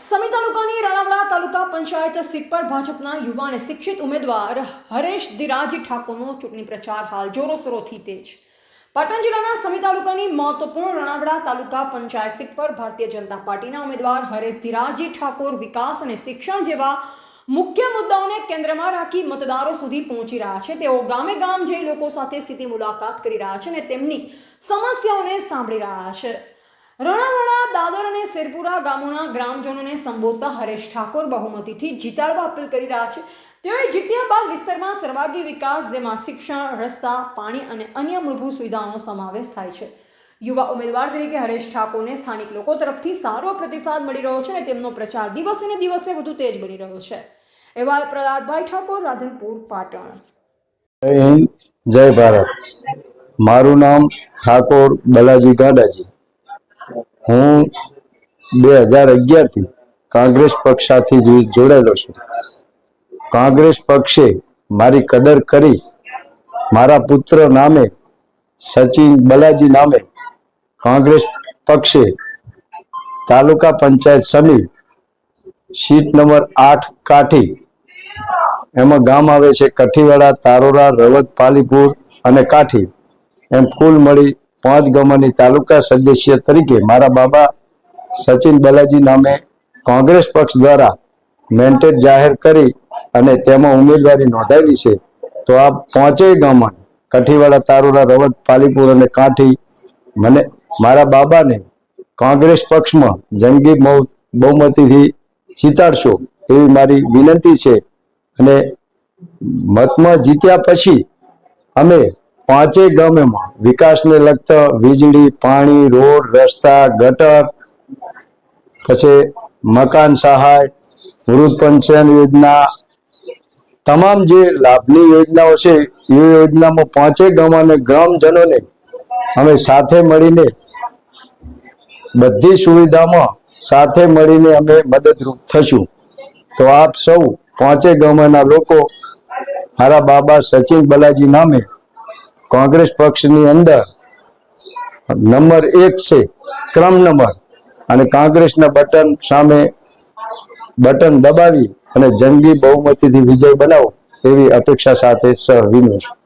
સમી તાલુકાની રાણાવાડા તાલુકા પંચાયત સીટ પર ભાજપના યુવા અને શિક્ષિત ઉમેદવાર હરેશ દિરાજી ઠાકોરનો ચૂંટણી પ્રચાર હાલ જોરોશોરોથી તેજ। પાટણ જિલ્લાના સમી તાલુકાની મહત્વપૂર્ણ રાણાવાડા તાલુકા પંચાયત સીટ પર ભારતીય જનતા પાર્ટીના ઉમેદવાર હરેશ દિરાજી ઠાકોર વિકાસ અને શિક્ષણ જેવા મુખ્ય મુદ્દાઓને કેન્દ્રમાં રાખી મતદારો સુધી પહોંચી રહ્યા છે। તેઓ ગામે ગામ જઈ લોકો સાથે સીધી મુલાકાત કરી રહ્યા છે અને તેમની સમસ્યાઓને સાંભળી રહ્યા છે। રાણાવાડા, દાદર અને શેરપુરા ગામોના ગ્રામજનોને સંબોધતા હરેશ ઠાકોર બહુમતીથી જીતાડવા અપીલ કરી રહ્યા છે। તેઓએ જીત્યા બાદ વિસ્તારમાં સર્વાંગી વિકાસ, જેમાં શિક્ષણ, રસ્તા, પાણી અને અન્ય મૂળભૂત સુવિધાઓનો સમાવેશ થાય છે। યુવા ઉમેદવાર તરીકે હરેશ ઠાકોરને સ્થાનિક લોકો તરફથી સારો પ્રતિસાદ મળી રહ્યો છે અને તેમનો પ્રચાર દિવસે ને દિવસે વધુ તેજ બની રહ્યો છે। અહેવાલ પ્રહલાદભાઈ ઠાકોર, રાધનપુર, પાટણ। જય ભારત। મારું નામ ઠાકોર બલાજી ગાડાજી। હું 2011 થી કોંગ્રેસ પક્ષ સાથે જોડાયેલો છું। કોંગ્રેસ પક્ષે મારી કદર કરી મારા પુત્ર નામે સચિન બલાજી નામે કોંગ્રેસ પક્ષે તાલુકા પંચાયત સમી સીટ નંબર 8 કાઠી, એમાં ગામ આવે છે કઠીવાડા, તારોરા, રવત, પાલીપુર અને કાઠી, એમ કુલ મળી 5 ગામોની તાલુકા સદસ્ય તરીકે મારા બાબા સચિન બલાજી નામે કોંગ્રેસ પક્ષ દ્વારા મેન્ડેટ જાહેર કરી અને તેમાં ઉમેદવારી નોંધાયેલી છે। તો આ 5 ગામો કઠીવાડા, તારોરા, રવત, પાલીપુર અને કાઠી મને મારા બાબાને કોંગ્રેસ પક્ષમાં જંગી બહુમતીથી જીતાડશો એવી મારી વિનંતી છે। અને મતમાં જીત્યા પછી અમે 5 ગામોમાં વિકાસને લગતા વીજળી, પાણી, રોડ, રસ્તા, ગટર, પછી મકાન સહાય, વૃદ્ધ પેન્શન યોજના, તમામ જે લાભની યોજનાઓ છે એ યોજનામાં 5 ગામોના ગ્રામજનોને અમે સાથે મળીને બધી સુવિધામાં સાથે મળીને અમે મદદરૂપ થશું। તો આપ સૌ 5 ગામોના લોકો મારા બાબા સચિન બલાજી નામે કોંગ્રેસ પક્ષની અંદર નંબર 1 છે, ક્રમ નંબર, અને કોંગ્રેસના બટન સામે બટન દબાવી અને જંગી બહુમતીથી વિજય બનાવો એવી અપેક્ષા સાથે સર વિનંતી છું।